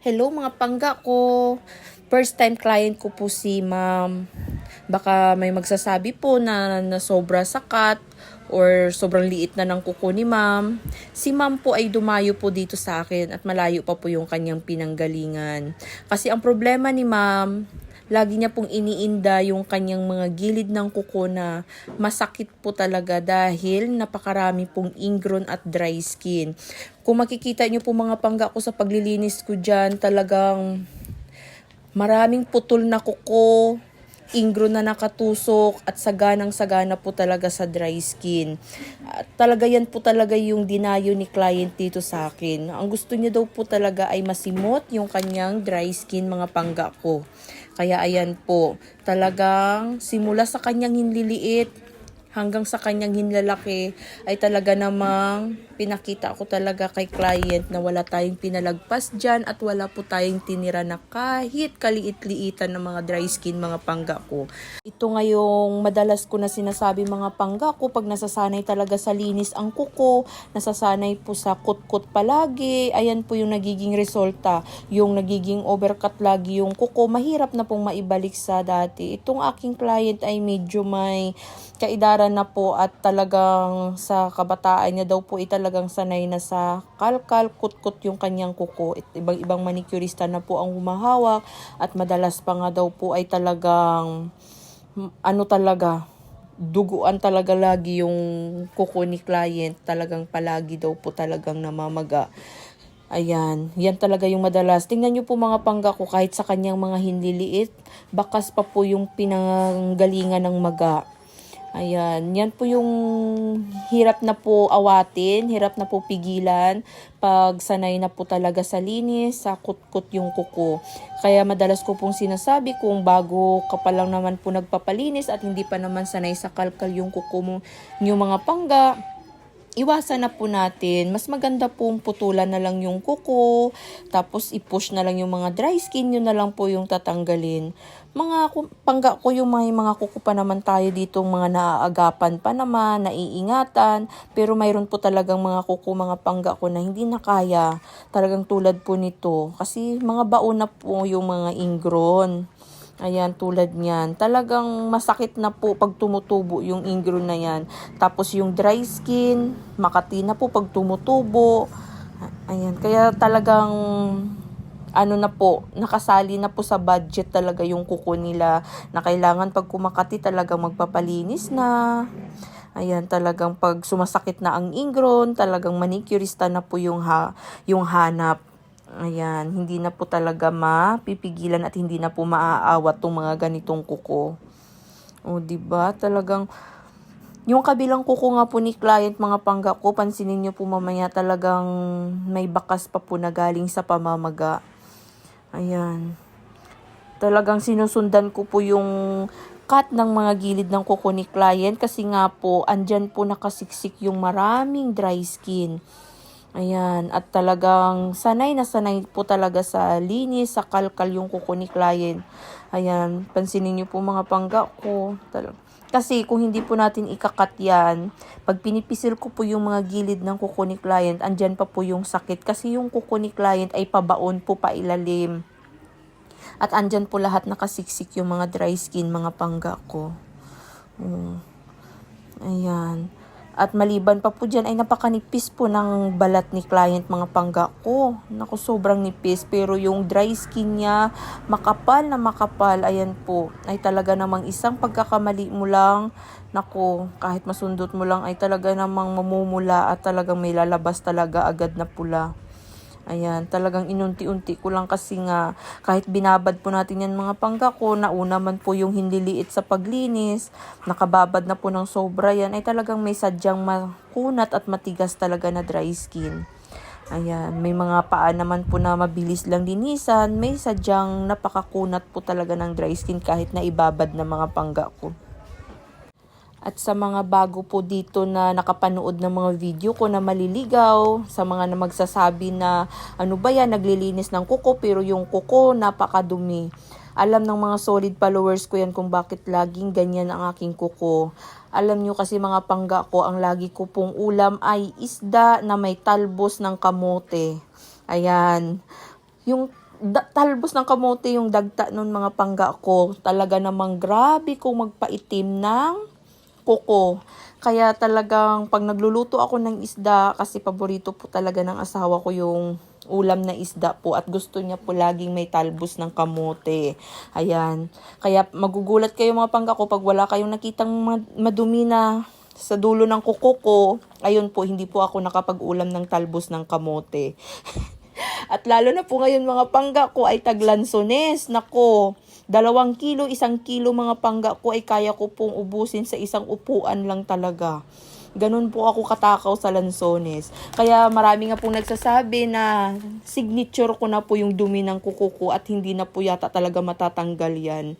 Hello mga pangga ko. First time client ko po si ma'am. Baka may magsasabi po na sobra sakat or sobrang liit na ng kuko ni ma'am. Si ma'am po ay dumayo po dito sa akin at malayo pa po yung kanyang pinanggalingan. Kasi ang problema ni ma'am, lagi niya pong iniinda yung kanyang mga gilid ng kuko na masakit po talaga dahil napakarami pong ingrown at dry skin. Kung makikita niyo po mga pangga ko sa paglilinis ko dyan, talagang maraming putol na kuko, ingrown na nakatusok at saganang-sagana po talaga sa dry skin. At talaga yan po talaga yung dinayo ni client dito sa akin. Ang gusto niya daw po talaga ay masimot yung kanyang dry skin mga pangga ko. Kaya ayan po, talagang simula sa kanyang hinliliit hanggang sa kanyang hinlalaki ay talaga namang pinakita ko talaga kay client na wala tayong pinalagpas dyan at wala po tayong tinira na kahit kaliit-liitan ng mga dry skin mga pangga ko. Ito ngayong madalas ko na sinasabi mga pangga ko pag nasasanay talaga sa linis ang kuko, nasasanay po sa kutkot palagi, ayan po yung nagiging resulta, yung nagiging overcut lagi yung kuko, mahirap na pong maibalik sa dati. Itong aking client ay medyo may kaidaran na po at talagang sa kabataan niya daw po ay talagang sanay na sa kalkal, kutkot yung kanyang kuko. Ibang manicurista na po ang humahawak at madalas pa nga daw po ay talagang duguan talaga lagi yung kuko ni client. Talagang palagi daw po talagang namamaga. Ayan, yan talaga yung madalas. Tingnan nyo po mga pangga ko kahit sa kanyang mga hinliliit, bakas pa po yung pinanggalingan ng maga. Ayan, yan po yung hirap na po awatin, hirap na po pigilan pag sanay na po talaga sa linis, sa kutkot yung kuko. Kaya madalas ko pong sinasabi kung bago ka pa lang naman po nagpapalinis at hindi pa naman sanay sa kalkal yung kuko mo, yung mga pangga, iwasan na po natin. Mas maganda pong putulan na lang yung kuko, tapos i-push na lang yung mga dry skin, yun na lang po yung tatanggalin. Pangga ko yung mga kuko pa naman tayo dito, mga naaagapan pa naman, naiingatan, pero mayroon po talagang mga kuko, mga pangga ko na hindi na kaya, talagang tulad po nito. Kasi mga baon na po yung mga ingrown. Ayan, tulad niyan. Talagang masakit na po pag tumutubo yung ingrown na yan. Tapos yung dry skin, makati na po pag tumutubo. Ayan, kaya talagang na po, nakasali na po sa budget talaga yung kuko nila na kailangan pag kumakati talagang magpapalinis na. Ayan, talagang pag sumasakit na ang ingrown, talagang manicurista na po yung hanap. Ayan, hindi na po talaga mapipigilan at hindi na po maaawat tong mga ganitong kuko. O, diba? Talagang, yung kabilang kuko nga po ni client, mga pangga ko, pansinin nyo po mamaya talagang may bakas pa po na galing sa pamamaga. Ayan. Talagang sinusundan ko po yung cut ng mga gilid ng kuko ni client kasi nga po, andyan po nakasiksik yung maraming dry skin. Ayan, at talagang sanay na sanay po talaga sa linis, sa kalkal yung kuko ni client. Ayan, pansinin niyo po mga pangga ko. Kasi kung hindi po natin ikakat yan, pag pinipisil ko po yung mga gilid ng kuko ni client, andyan pa po yung sakit. Kasi yung kuko ni client ay pabaon po pailalim. At andyan po lahat nakasiksik yung mga dry skin, mga pangga ko. Ayan. At maliban pa po dyan ay napakanipis po ng balat ni client, mga pangga ko. Naku, sobrang nipis. Pero yung dry skin niya, makapal na makapal. Ayan po. Ay talaga namang isang pagkakamali mo lang. Naku, kahit masundot mo lang ay talaga namang mamumula at talagang may lalabas talaga agad na pula. Ayan, talagang inunti-unti ko lang kasi nga kahit binabad po natin yan mga pangga ko, nauna man po yung hinliliit sa paglinis, nakababad na po ng sobra yan, ay talagang may sadyang makunat at matigas talaga na dry skin. Ayan, may mga paa naman po na mabilis lang linisan, may sadyang napakakunat po talaga ng dry skin kahit na ibabad na mga pangga ko. At sa mga bago po dito na nakapanood ng mga video ko na maliligaw, sa mga na magsasabi na ano ba yan, naglilinis ng kuko pero yung kuko napakadumi. Alam ng mga solid followers ko yan kung bakit laging ganyan ang aking kuko. Alam nyo kasi mga pangga ko, ang lagi ko pong ulam ay isda na may talbos ng kamote. Ayan. Yung talbos ng kamote yung dagta nun mga pangga ko. Talaga namang grabe kung magpaitim ng kuko. Kaya talagang pag nagluluto ako ng isda, kasi paborito po talaga ng asawa ko yung ulam na isda po at gusto niya po laging may talbos ng kamote. Ayan. Kaya magugulat kayo mga pangga ko pag wala kayong nakitang madumi na sa dulo ng kuko ko. Ayun po, hindi po ako nakapag-ulam ng talbos ng kamote. At lalo na po ngayon mga pangga ko ay taglansones. Nako, 2 kilo, 1 kilo mga pangga ko ay kaya ko pong ubusin sa isang upuan lang talaga. Ganun po ako katakaw sa lansones. Kaya marami nga pong nagsasabi na signature ko na po yung dumi ng kuko ko at hindi na po yata talaga matatanggal yan.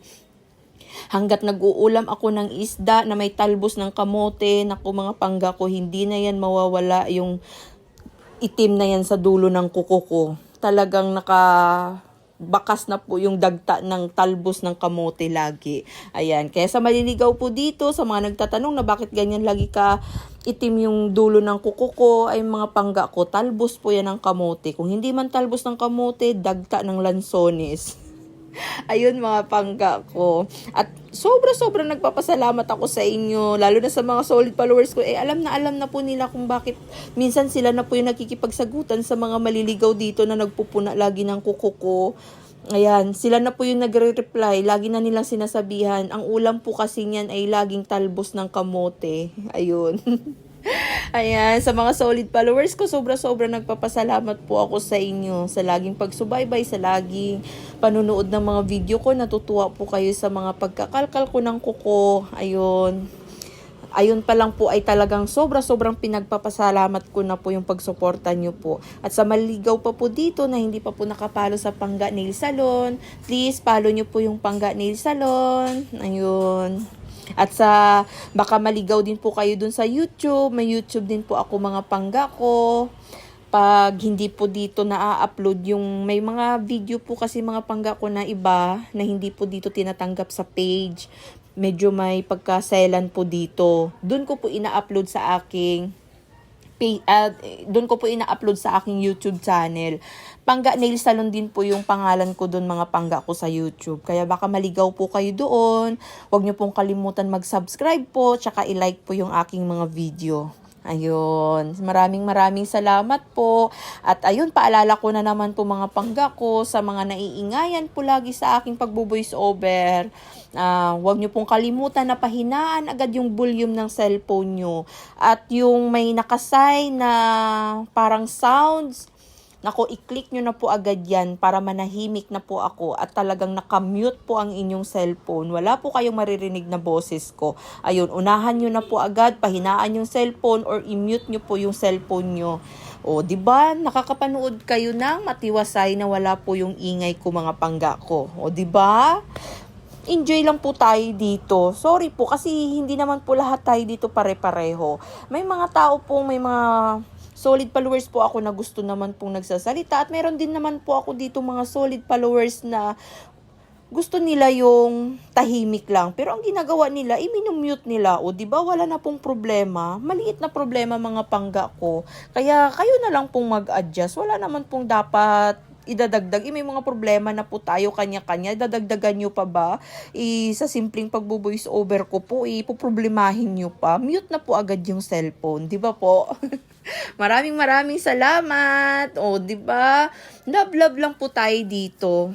Hanggat nag-uulam ako ng isda na may talbos ng kamote, naku mga pangga ko, hindi na yan mawawala yung itim na yan sa dulo ng kuko ko. Talagang bakas na po yung dagta ng talbos ng kamote lagi. Ayan, kaya sa maliligaw po dito, sa mga nagtatanong na bakit ganyan lagi ka itim yung dulo ng kuko ko, ay mga pangga ko, talbos po yan ng kamote. Kung hindi man talbos ng kamote, dagta ng lansones. Ayun mga pangga ko. At sobra-sobra nagpapasalamat ako sa inyo, lalo na sa mga solid followers ko. Alam na po nila kung bakit minsan sila na po yung nakikipagsagutan sa mga maliligaw dito na nagpupuna lagi ng kuko ko. Ayan, sila na po yung nagre-reply. Lagi na nilang sinasabihan, ang ulam po kasi niyan ay laging talbos ng kamote. Ayun. Ayan, sa mga solid followers ko, sobra-sobra nagpapasalamat po ako sa inyo sa laging pagsubaybay, sa laging panunood ng mga video ko. Natutuwa po kayo sa mga pagkakalkal ko ng kuko. Ayun. Ayun pa lang po ay talagang sobra-sobrang pinagpapasalamat ko na po yung pagsuporta nyo po. At sa maligaw pa po dito na hindi pa po nakapalo sa Pangga Nail Salon, please follow nyo po yung Pangga Nail Salon. Ayun. At sa baka maligaw din po kayo dun sa YouTube, may YouTube din po ako mga pangga ko. Pag hindi po dito na-upload yung may mga video po kasi mga pangga ko na iba na hindi po dito tinatanggap sa page. Medyo may pagkaselan po dito. Doon ko po ina-upload sa aking doon ko po ina-upload sa aking YouTube channel. Pangga Nail Salon din po yung pangalan ko doon mga pangga ko sa YouTube. Kaya baka maligaw po kayo doon. Huwag niyo pong kalimutan mag-subscribe po, tsaka i-like po yung aking mga video. Ayun, maraming salamat po. At ayun, paalala ko na naman po mga pangga ko sa mga naiingayan po lagi sa aking pagbo-voice over. Huwag nyo pong kalimutan na pahinaan agad yung volume ng cellphone nyo. At yung may nakasay na parang sounds, nako, i-click nyo na po agad yan para manahimik na po ako at talagang nakamute po ang inyong cellphone. Wala po kayong maririnig na boses ko. Ayun, unahan nyo na po agad, pahinaan yung cellphone or i-mute nyo po yung cellphone nyo. O, di ba? Nakakapanood kayo ng matiwasay na wala po yung ingay ko mga pangga ko. O, di ba? Enjoy lang po tayo dito. Sorry po kasi hindi naman po lahat tayo dito pare-pareho. May mga tao pong may mga solid followers po ako na gusto naman pong nagsasalita at meron din naman po ako dito mga solid followers na gusto nila yung tahimik lang. Pero ang ginagawa nila, i-mute nila. O, di ba wala na pong problema? Maliit na problema mga pangga ko. Kaya kayo na lang pong mag-adjust. Wala naman pong dapat idadagdag. May mga problema na po tayo kanya-kanya. Dadagdagan nyo pa ba? Sa simpleng pagbo-voice over ko po, ipoproblemahin nyo pa. Mute na po agad yung cellphone. Di ba po? Maraming salamat. O, di ba? Love lang po tayo dito.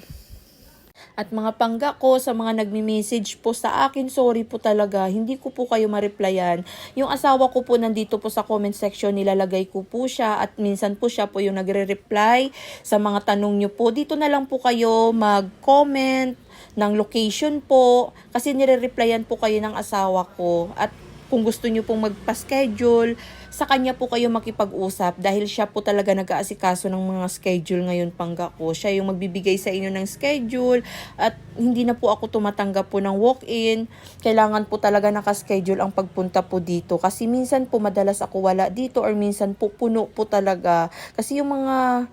At mga pangga ko, sa mga nagmi-message po sa akin, sorry po talaga, hindi ko po kayo ma-replyan. Yung asawa ko po nandito po sa comment section, nilalagay ko po siya at minsan po siya po yung nagre-reply sa mga tanong nyo po. Dito na lang po kayo mag-comment ng location po kasi nire-replyan po kayo ng asawa ko. At kung gusto nyo pong magpa-schedule, sa kanya po kayo makipag-usap dahil siya po talaga nag-aasikaso ng mga schedule ngayon pangga ko. Siya yung magbibigay sa inyo ng schedule at hindi na po ako tumatanggap po ng walk-in. Kailangan po talaga naka-schedule ang pagpunta po dito kasi minsan po madalas ako wala dito or minsan po puno po talaga. Kasi yung mga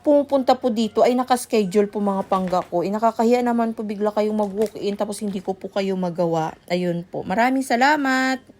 pumupunta po dito ay naka-schedule po mga pangga ko. Nakakahiya naman po bigla kayong mag-walk-in tapos hindi ko po kayo magawa. Ayun po. Maraming salamat.